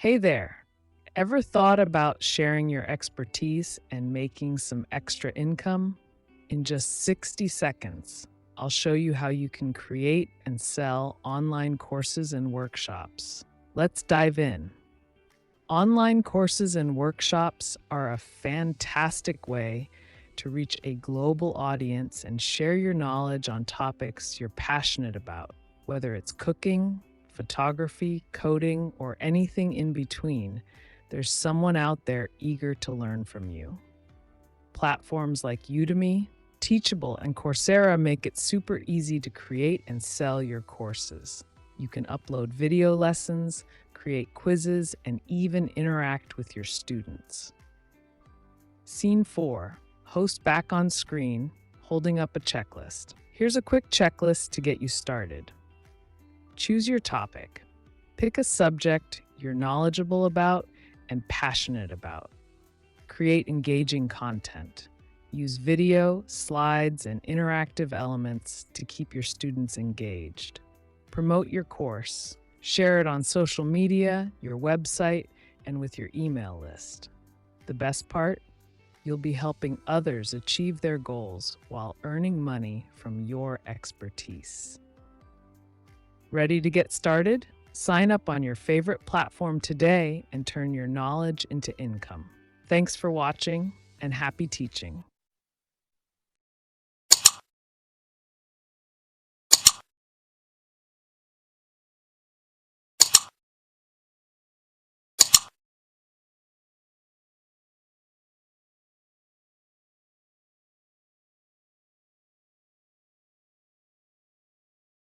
Hey there. Ever thought about sharing your expertise and making some extra income? In just 60 seconds, I'll show you how you can create and sell online courses and workshops. Let's dive in. Online courses and workshops are a fantastic way to reach a global audience and share your knowledge on topics you're passionate about, whether it's cooking, photography, coding, or anything in between. There's someone out there eager to learn from you. Platforms like Udemy, Teachable, and Coursera make it super easy to create and sell your courses. You can upload video lessons, create quizzes, and even interact with your students. Scene 4. Host back on screen, holding up a checklist. Here's a quick checklist to get you started. Choose your topic. Pick a subject you're knowledgeable about and passionate about. Create engaging content. Use video, slides, and interactive elements to keep your students engaged. Promote your course. Share it on social media, your website, and with your email list. The best part? You'll be helping others achieve their goals while earning money from your expertise. Ready to get started? Sign up on your favorite platform today and turn your knowledge into income. Thanks for watching and happy teaching.